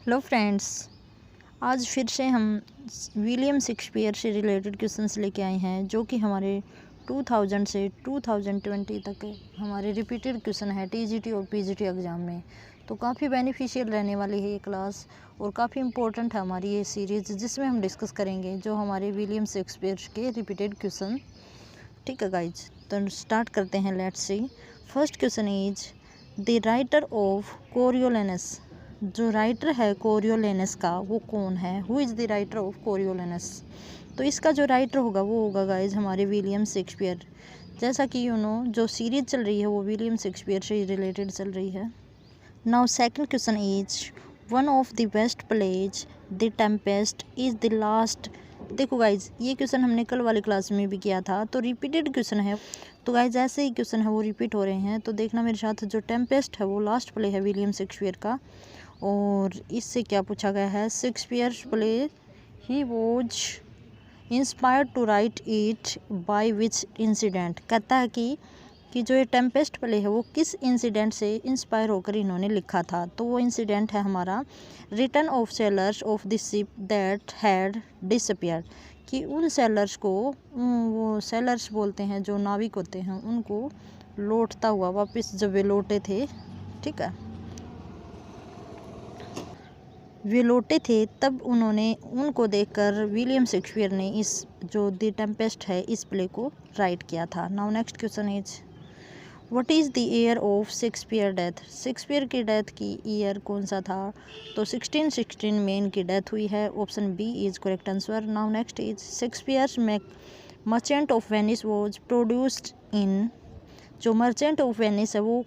Hello friends, आज फिर से हम विलियम शेक्सपियर से रिलेटेड क्वेश्चंस लेके आए हैं जो कि हमारे 2000 से 2020 तक हमारे रिपीटेड क्वेश्चन है टीजीटी और पीजीटी एग्ज़ाम में। तो काफ़ी बेनिफिशियल रहने वाली है ये क्लास और काफ़ी इम्पोर्टेंट है हमारी ये सीरीज़, जिसमें हम डिस्कस करेंगे जो हमारे विलियम शेक्सपियर के रिपीटेड क्वेश्चन। ठीक है गाइज, तो स्टार्ट करते हैं। Let's see. First question is the writer of Coriolanus. जो राइटर है कोरियोलेनस का वो कौन है? Who is the writer of Coriolanus? तो इसका जो राइटर होगा वो होगा गाइज हमारे विलियम शेक्सपियर। जैसा कि जो सीरीज चल रही है वो विलियम शेक्सपियर से रिलेटेड चल रही है। Now second question is one of the best plays the Tempest is the last. देखो गाइज, ये क्वेश्चन हमने कल वाली क्लास में भी किया था, तो रिपीटेड क्वेश्चन है। तो गाइज ऐसे ही क्वेश्चन है वो रिपीट हो रहे हैं, तो देखना मेरे साथ। जो टेम्पेस्ट है वो लास्ट प्ले है विलियम शेक्सपियर का, और इससे क्या पूछा गया है? शेक्सपियर प्ले ही was inspired to write it by which incident. कहता है कि जो ये टेम्पेस्ट प्ले है वो किस इंसिडेंट से इंस्पायर होकर इन्होंने लिखा था। तो वो इंसिडेंट है हमारा return of sellers of the ship that had disappear. कि उन सेलर्स को, वो सेलर्स बोलते हैं जो नाविक होते हैं, उनको लौटता हुआ वापस जब वे लौटे थे, ठीक है, वे लौटे थे, तब उनको देखकर विलियम शेक्सपियर ने इस जो द टेम्पेस्ट है इस प्ले को राइट किया था। Now next question is what is the year of Shakespeare death. Shakespeare की डेथ की ईयर कौन सा था? तो 1616 में इनकी डेथ हुई है। Option B is correct answer. Now next is Shakespeare's Merchant of Venice was produced in. जो मर्चेंट ऑफ वेनिस है वो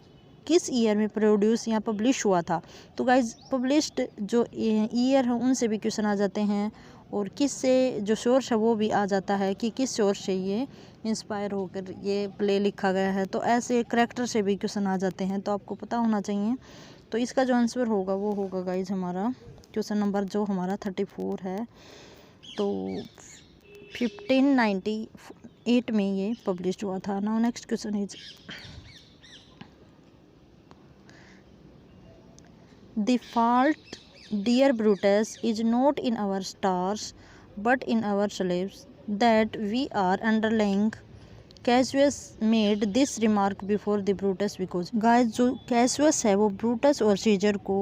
किस ईयर में प्रोड्यूस या पब्लिश हुआ था? तो गाइज प्बलिश्ड जो ईयर है उनसे भी क्वेश्चन आ जाते हैं, और किस से जो सोर्स है वो भी आ जाता है कि किस सोर्स से ये इंस्पायर होकर ये प्ले लिखा गया है। तो ऐसे करेक्टर से भी क्वेश्चन आ जाते हैं, तो आपको पता होना चाहिए। तो इसका जो आंसर होगा वो होगा गाइज हमारा क्वेश्चन नंबर जो हमारा 34 है। तो 1598 में ये पब्लिश हुआ था। Now next question is The fault, dear Brutus, is not in our stars, but in our slaves, that we are underlying. Cassius made this remark before the Brutus because guys जो Cassius है वो Brutus और scissor को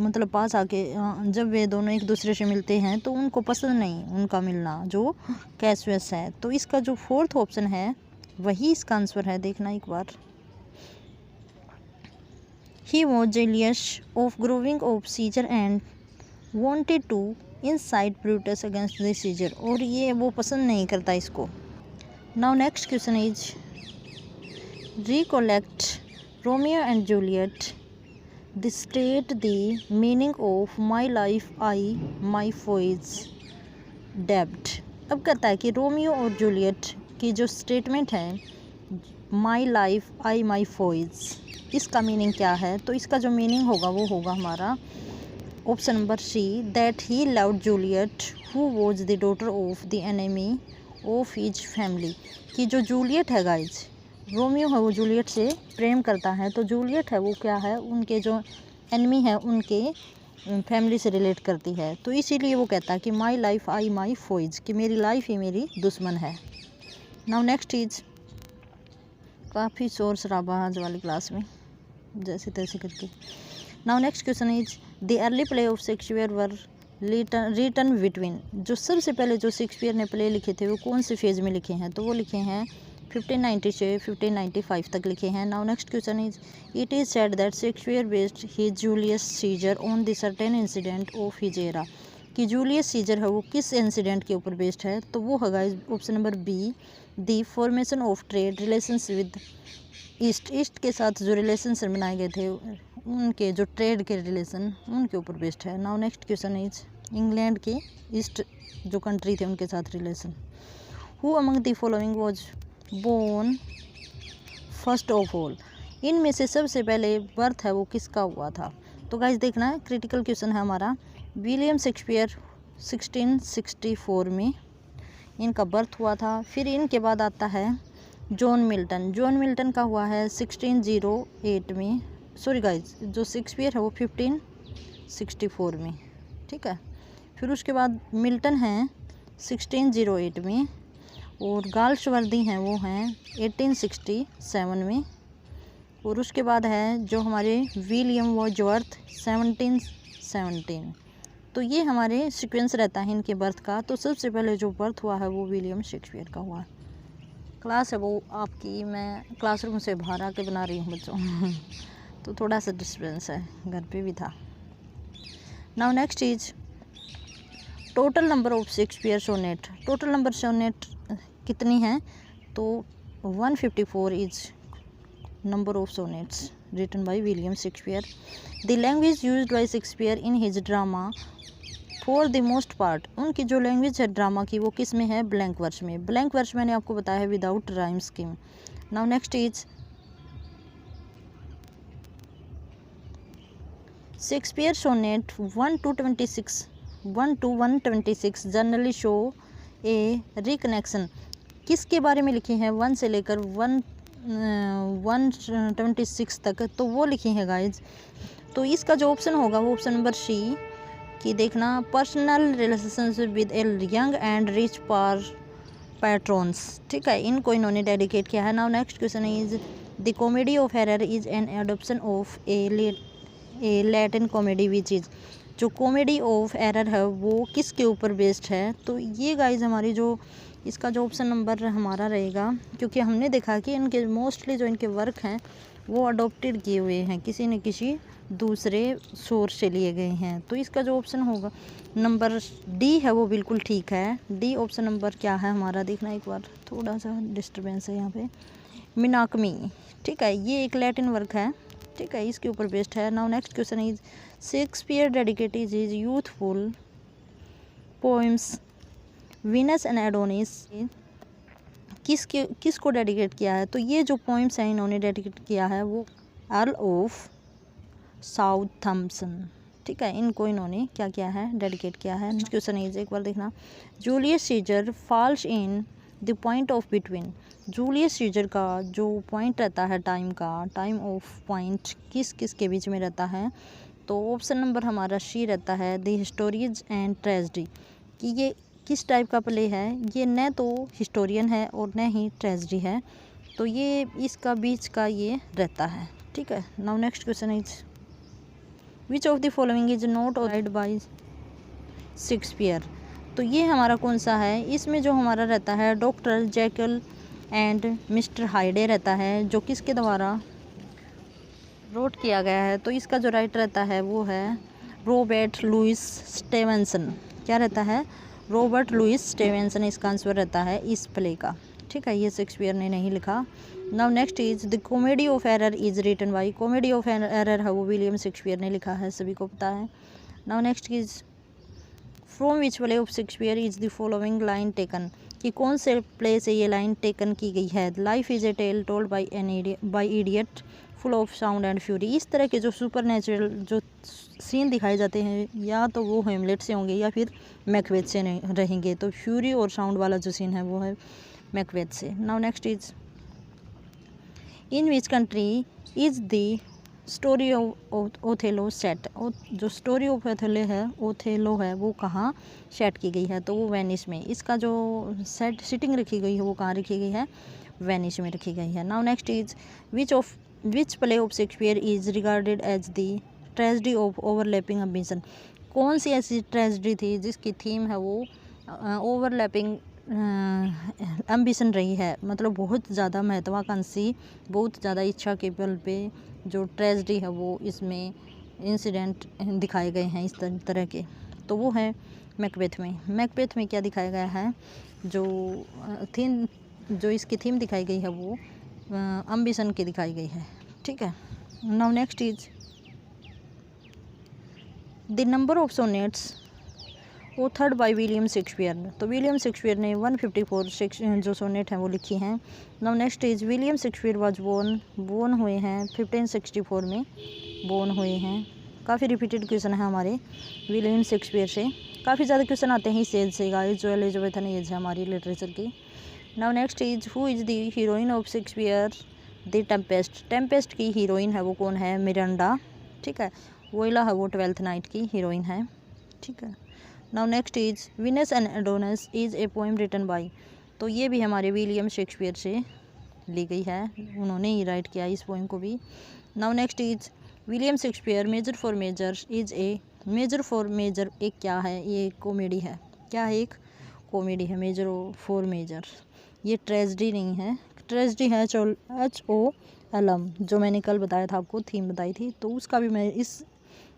मतलब पास आके जब वे दोनों एक दूसरे से मिलते हैं तो उनको पसंद नहीं उनका मिलना, जो Cassius है। तो इसका जो फोर्थ ऑप्शन है वही इसका आंसर है। देखना एक बार। He was jealous of growing of Caesar and wanted to incite Brutus against the Caesar, और ये वो पसंद नहीं करता इसको। Now next question is recollect Romeo and Juliet. They state the meaning of my life I my foes debt. अब कहता है कि रोमियो और जूलियट की जो स्टेटमेंट है माई लाइफ आई माई फोइज, इसका मीनिंग क्या है? तो इसका जो मीनिंग होगा वो होगा हमारा option number C, that he loved Juliet who was the daughter of the enemy of his family. कि जो जूलियट है गाइज, रोमियो है वो जूलियट से प्रेम करता है, तो जूलियट है वो क्या है, उनके जो एनिमी है उनके फैमिली से रिलेट करती है। तो इसीलिए वो कहता है कि माई लाइफ आई माई फोइज, कि मेरी लाइफ ही मेरी दुश्मन है। नाउ नेक्स्ट इज काफ़ी शोर शराबा आज वाली क्लास में जैसे तैसे करके। Now next question is the early play of Shakespeare were written between. जो सबसे पहले जो शेक्सपियर ने प्ले लिखे थे वो कौन से फेज में लिखे हैं? तो वो लिखे हैं 1590 से 1595 तक लिखे हैं। Now next question is it is said that Shakespeare based his Julius Caesar on the certain incident of his era. कि जूलियस सीजर है वो किस इंसिडेंट के ऊपर बेस्ड है? तो वो है option number B, the formation of trade relations with east. East के साथ जो रिलेशंस बनाए गए थे उनके जो ट्रेड के रिलेशन उनके ऊपर बेस्ड है। Now next question is England के ईस्ट जो कंट्री थे उनके साथ relation. Who among the following was born first of all. इनमें से सबसे पहले बर्थ है वो किसका हुआ था? तो गाइज देखना है, क्रिटिकल क्वेश्चन है हमारा। विलियम शेक्सपियर 1664 में इनका बर्थ हुआ था। फिर इनके बाद आता है जॉन मिल्टन। जॉन मिल्टन का हुआ है 1608 में। सॉरी गाइज, जो शेक्सपियर है वो 1564 में। ठीक है। फिर उसके बाद मिल्टन हैं 1608 में, और गाल्सवर्दी हैं वो हैं 1867 में, और उसके बाद है जो हमारे विलियम वर्ड्सवर्थ 1717। तो ये हमारे सीक्वेंस रहता है इनके बर्थ का। तो सबसे पहले जो बर्थ हुआ है वो विलियम शेक्सपियर का हुआ। क्लास है वो आपकी, मैं क्लासरूम से बाहर आके बना रही हूँ बच्चों तो थोड़ा सा डिस्टर्बेंस है, घर पे भी था। Now next is total number of Shakespeare sonnet. Total number sonnet कितनी है? तो 154 is number of sonnets written by William Shakespeare. The language used by Shakespeare in his drama for the most part. उनकी जो language है drama की वो किस में है? ब्लैंक वर्स में। ब्लैंक वर्स मैंने आपको बताया है without rhyme scheme. Now next is Shakespeare sonnet 1 to 126 generally show a reconnection. किसके बारे में लिखी है? 1 से लेकर 126 तक, तो वो लिखी है गाइज। तो इसका जो ऑप्शन होगा वो ऑप्शन नंबर सी कि देखना, personal relationship with a young and rich patrons. ठीक है, इनको इन्होंने डेडिकेट किया है। Now next question is the comedy of error is an adoption of a Latin comedy which is. जो कॉमेडी ऑफ एरर है वो किसके ऊपर बेस्ड है? तो ये गाइज हमारी जो इसका जो ऑप्शन नंबर हमारा रहेगा, क्योंकि हमने देखा कि इनके मोस्टली जो इनके वर्क हैं वो अडोप्टेड किए हुए हैं, किसी न किसी दूसरे सोर्स से लिए गए हैं। तो इसका जो ऑप्शन होगा नंबर डी है वो बिल्कुल ठीक है। डी ऑप्शन नंबर क्या है हमारा? देखना एक बार, थोड़ा सा डिस्टर्बेंस है यहाँ पे। मिनाकमी, ठीक है, ये एक लैटिन वर्क है, ठीक है, इसके ऊपर बेस्ड है। Now next question is Shakespeare dedicated his youthful poems Venus and Adonis. किसको डेडिकेट किया है? तो ये जो पोएम्स हैं इन्होंने डेडिकेट किया है वो अर्ल ऑफ साउथम्पटन। ठीक है, इनको इन्होंने क्या किया है? डेडिकेट किया है। नेक्स्ट क्वेश्चन इज एक बार देखना, Julius Caesar falls in the point of between. Julius Caesar का जो पॉइंट रहता है टाइम का, टाइम ऑफ पॉइंट किस किस के बीच में रहता है? तो ऑप्शन नंबर हमारा सी रहता है द हिस्टोरियज एंड ट्रेजिडी। कि ये किस टाइप का प्ले है? ये न तो हिस्टोरियन है और न ही ट्रेजिडी है, तो ये इसका बीच का ये रहता है। ठीक है, now next question is which of the following is not authorised bye Shakespeare. तो ये हमारा कौन सा है? इसमें जो हमारा रहता है डॉक्टर जेकिल एंड मिस्टर हाइडे रहता है, जो किसके द्वारा रोट किया गया है। तो इसका जो राइटर रहता है वो है रॉबर्ट लुइस स्टीवेंसन। क्या रहता है? रॉबर्ट लुइस स्टीवेंसन इसका आंसर रहता है इस प्ले का। ठीक है, ये शेक्सपियर ने नहीं लिखा। Now next is the comedy of error is written by. Comedy of error है वो विलियम शेक्सपियर ने लिखा है, सभी को पता है। Now next is from which play of Shakespeare is the following line taken. कि कौन से प्ले से ये लाइन टेकन की गई है? Life is a tale told by idiot full of sound and fury. इस तरह के जो सुपर नेचुरल जो सीन दिखाए जाते हैं या तो वो हेमलेट से होंगे या फिर मैकबेथ से रहेंगे। तो फ्यूरी और साउंड वाला जो सीन है वो है मैकबेथ से। Now next is in which country is the story of Othello set. जो स्टोरी ऑफ ओथेलो है वो कहाँ सेट की गई है? तो वो वेनिस में। इसका जो सेट सिटिंग रखी गई है वो कहाँ रखी गई है? वेनिस में रखी गई है। Now next is which play of Shakespeare is regarded as the tragedy of overlapping ambition. कौन सी ऐसी ट्रेजिडी थी जिसकी थीम है वो ओवरलैपिंग एम्बिशन रही है? मतलब बहुत ज़्यादा महत्वाकांक्षी, बहुत ज़्यादा इच्छा के बल पे जो ट्रेजिडी है वो इसमें इंसिडेंट दिखाए गए हैं इस तरह के। तो वो है मैकबेथ में। मैकबेथ में क्या दिखाया गया है? जो इसकी थीम दिखाई गई है वो एम्बिशन की दिखाई गई है। ठीक है, now next is the number of sonnets authored by William Shakespeare. तो विलियम शेक्सपियर ने 154 जो सोनेट हैं वो लिखी हैं। Now next is William Shakespeare was born हुए हैं 1564 में बोर्न हुए हैं। काफ़ी रिपीटेड क्वेश्चन है हमारे विलियम शेक्सपियर से, काफ़ी ज़्यादा क्वेश्चन आते हैं इस एज से गाइस, जो एलिजाबेथन एज है हमारी लिटरेचर की। Now next is who is the heroine of Shakespeare the Tempest. Tempest की हीरोइन है वो कौन है? मिरांडा। ठीक है, वोइला है वो 12th नाइट की हीरोइन है। ठीक है। Now next is Venus and Adonis is a poem written by, तो ये भी हमारे विलियम शेक्सपियर से ली गई है, उन्होंने ही राइट किया इस पोएम को भी। Now next is William Shakespeare Measure for Measure is a, Measure for Measure एक क्या है, ये कॉमेडी है, क्या है, एक कॉमेडी है मेजर फॉर मेजर, ये ट्रेजिडी नहीं है, ट्रेजिडी है HOLM, जो मैंने कल बताया था आपको, थीम बताई थी, तो उसका भी मैं इस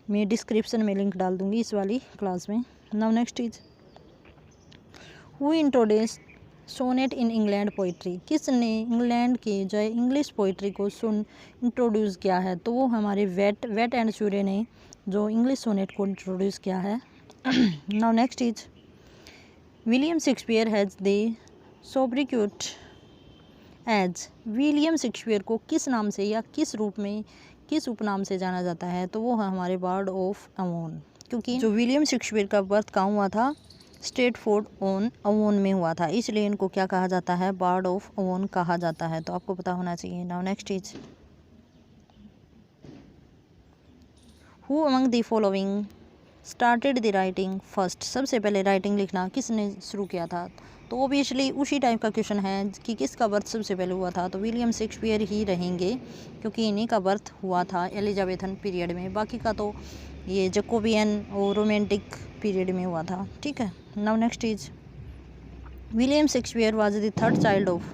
में डिस्क्रिप्शन में लिंक डाल दूंगी इस वाली क्लास में। Now next is who introduce sonnet in England poetry, किसने इंग्लैंड के जो है इंग्लिश पोइट्री को इंट्रोड्यूस किया है, तो वो हमारे वेट एंड सूर्य ने जो इंग्लिश सोनेट को इंट्रोड्यूस किया है। Now next is William Shakespeare has the sobriquet as, William Shakespeare को किस नाम से या किस रूप में, किस उपनाम से जाना जाता है, तो वो है हमारे बार्ड ऑफ अवोन, क्योंकि जो विलियम शेक्सपियर का बर्थ कहाँ हुआ था, स्ट्रेटफोर्ड ऑन अवोन में हुआ था, इसलिए इनको क्या कहा जाता है, बार्ड ऑफ अवोन कहा जाता है, तो आपको पता होना चाहिए। Now next is who among the following started the writing first, सबसे पहले राइटिंग लिखना किसने शुरू किया था, तो ओबियसली उसी टाइप का क्वेश्चन है कि किसका बर्थ सबसे पहले हुआ था, तो विलियम शेक्सपियर ही रहेंगे, क्योंकि इन्हीं का बर्थ हुआ था एलिजाबेथन पीरियड में, बाकी का तो ये जैकोबियन और रोमांटिक पीरियड में हुआ था, ठीक है। Now next is William Shakespeare was the third child of,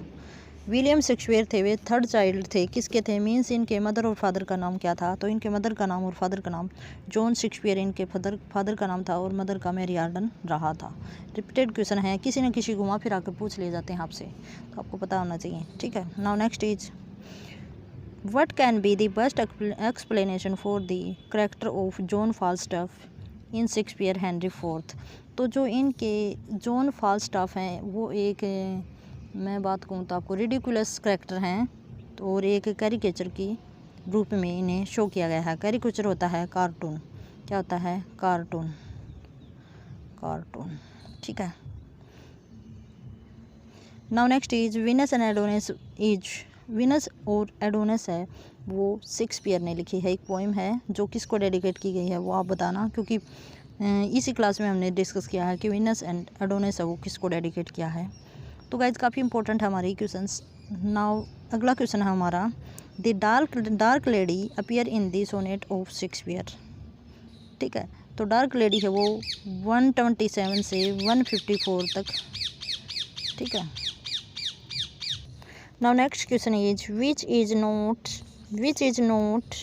William Shakespeare थे वे थर्ड चाइल्ड थे, किसके थे, मीन्स इनके मदर और फादर का नाम क्या था, तो इनके मदर का नाम और फादर का नाम जॉन शेक्सपियर इनके फादर का नाम था और मदर का मैरी आर्डन रहा था। रिपीटेड क्वेश्चन है, किसी न किसी घुमा फिरा कर पूछ ले जाते हैं आपसे, तो आपको पता होना चाहिए, ठीक है। Now next is what can be the best explanation for the character of John Falstaff in Shakespeare Henry fourth, तो जो इनके जॉन फाल्स्टाफ हैं वो एक, मैं बात कहूँ तो आपको रिडिकुलस कैरेक्टर हैं, तो और एक कैरिकेचर की रूप में इन्हें शो किया गया है। कैरिकेचर होता है कार्टून, क्या होता है, कार्टून, ठीक है। Now next is Venus and Adonis is, Venus और एडोनिस है वो शेक्सपियर ने लिखी है, एक पोएम है जो किसको डेडिकेट की गई है वो आप बताना, क्योंकि इसी क्लास में हमने डिस्कस किया है कि वीनस एंड एडोनिस है वो किसको डेडिकेट किया है। तो गाइज काफ़ी इंपॉर्टेंट है हमारी क्वेश्चंस। नाउ अगला क्वेश्चन है हमारा, the dark lady appear in the sonnet of Shakespeare, ठीक है, तो डार्क लेडी है वो 127 से 154 तक, ठीक है। Now next question is which is not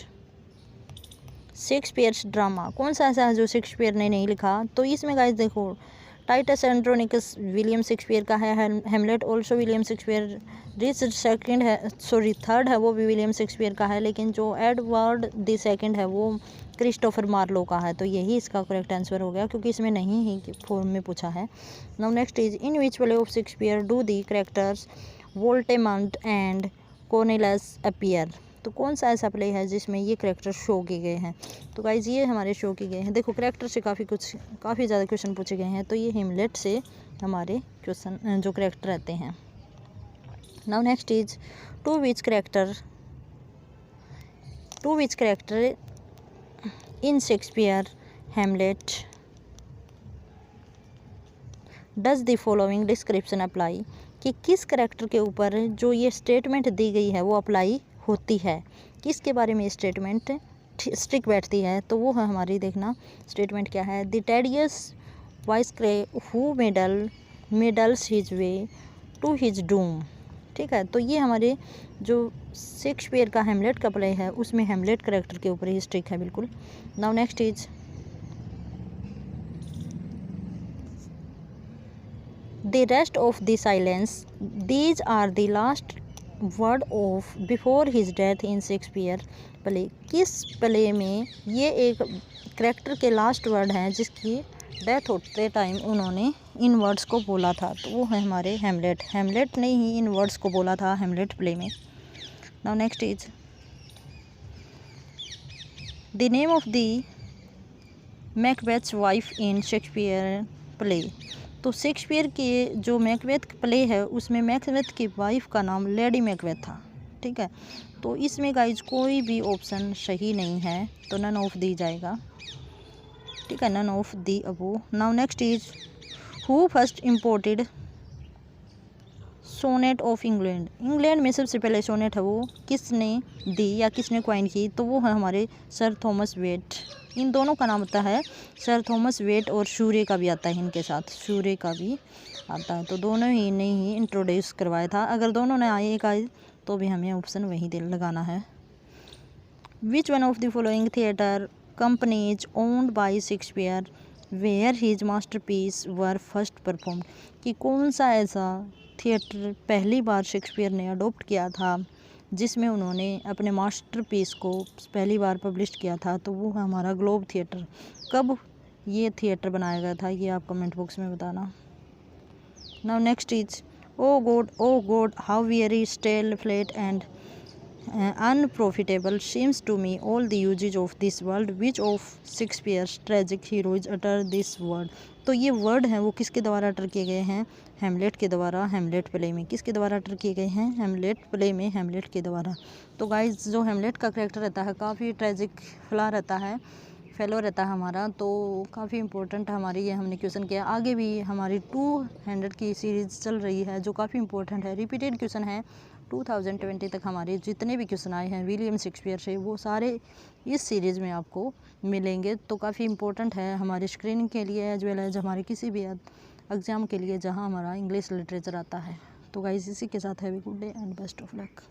Shakespeare's drama, कौन सा ऐसा है जो शेक्सपियर ने नहीं लिखा, तो इसमें गाइज देखो टाइटस एंड्रोनिकस विलियम शेक्सपियर का है, Hamlet also William Shakespeare, Richard second है, सॉरी थर्ड है वो भी विलियम शेक्सपियर का है, लेकिन जो एडवर्ड द सेकंड है वो क्रिस्टोफर मार्लो का है, तो यही इसका करेक्ट आंसर हो गया, क्योंकि इसमें नहीं ही फॉर्म में पूछा है। Now next is in which play of Shakespeare do the characters Voltemand and Cornelius appear, तो कौन सा ऐसा प्ले है जिसमें ये करेक्टर शो किए गए हैं, तो गाइज ये हमारे शो किए गए हैं। देखो करेक्टर से काफ़ी ज़्यादा क्वेश्चन पूछे गए हैं, तो ये हेमलेट से हमारे क्वेश्चन जो करेक्टर रहते हैं। Now next is to which character in Shakespeare Hamlet does the following description apply, कि किस करेक्टर के ऊपर जो ये स्टेटमेंट दी गई है वो अप्लाई होती है, किसके बारे में स्टेटमेंट स्ट्रिक बैठती है, तो वो है हमारी, देखना स्टेटमेंट क्या है, the tedious wisecracker who meddles his way to his doom, ठीक है, तो ये हमारे जो शेक्सपियर का हेमलेट का प्ले है उसमें हेमलेट करेक्टर के ऊपर ही स्ट्रिक है बिल्कुल। Now next is the rest of the silence these are the last word of before his death in Shakespeare play, किस प्ले में ये एक करेक्टर के लास्ट वर्ड हैं जिसकी डेथ होते टाइम उन्होंने इन वर्ड्स को बोला था, तो वो है हमारे हेमलेट ने ही इन वर्ड्स को बोला था हेमलेट प्ले में। Now next is the name of the Macbeth's wife in Shakespeare play, तो शेक्सपियर के जो मैकबेथ प्ले है उसमें मैकबेथ की वाइफ का नाम लेडी मैकबेथ था, ठीक है, तो इसमें गाइज कोई भी ऑप्शन सही नहीं है, तो नन ऑफ दी जाएगा, ठीक है, none of the above. Now next is who first imported sonnet of England. England में सबसे पहले सोनेट है वो किसने दी या किसने क्वाइन की, तो वो है हमारे सर थॉमस वेट। इन दोनों का नाम होता है सर थॉमस वेट, और शूरे का भी आता है इनके साथ, शूरे का भी आता है। तो दोनों ही ने ही इंट्रोड्यूस करवाया था। अगर दोनों ने आए एक आए तो भी हमें ऑप्शन वही दे लगाना है। Which one of the following theatre companies owned by Shakespeare where his masterpiece were first performed, कि कौन सा ऐसा थिएटर पहली बार शेक्सपियर ने अडोप्ट किया था जिसमें उन्होंने अपने मास्टरपीस को पहली बार पब्लिश किया था, तो वो है हमारा ग्लोब थिएटर। कब ये थिएटर बनाया गया था ये आप कमेंट बॉक्स में बताना। Now next is O God how very stale flat and unprofitable seems to me all the uses of this world which of Shakespeare's tragic heroes utter this word। तो ये word हैं वो किसके द्वारा अटर किए गए हैं, हेमलेट के द्वारा, हेमलेट प्ले में। किसके द्वारा अटर किए गए हैं, हेमलेट प्ले में, हेमलेट के द्वारा। तो गाइज जो हेमलेट का कैरेक्टर रहता है काफ़ी ट्रेजिक फ्ला रहता है, फेलो रहता है हमारा, तो काफ़ी इंपॉर्टेंट हमारी ये हमने क्वेश्चन किया। आगे भी हमारी 200 की सीरीज़ चल रही है जो काफ़ी इंपॉर्टेंट है, रिपीटेड क्वेश्चन है। 2020 तक हमारे जितने भी क्वेश्चन आए हैं विलियम शेक्सपियर से वो सारे इस सीरीज़ में आपको मिलेंगे। तो काफ़ी इंपॉर्टेंट है हमारे स्क्रीनिंग के लिए एज वेल एज हमारे किसी भी एग्ज़ाम के लिए जहां हमारा इंग्लिश लिटरेचर आता है। तो गाइस इसी के साथ have a good day and best of luck.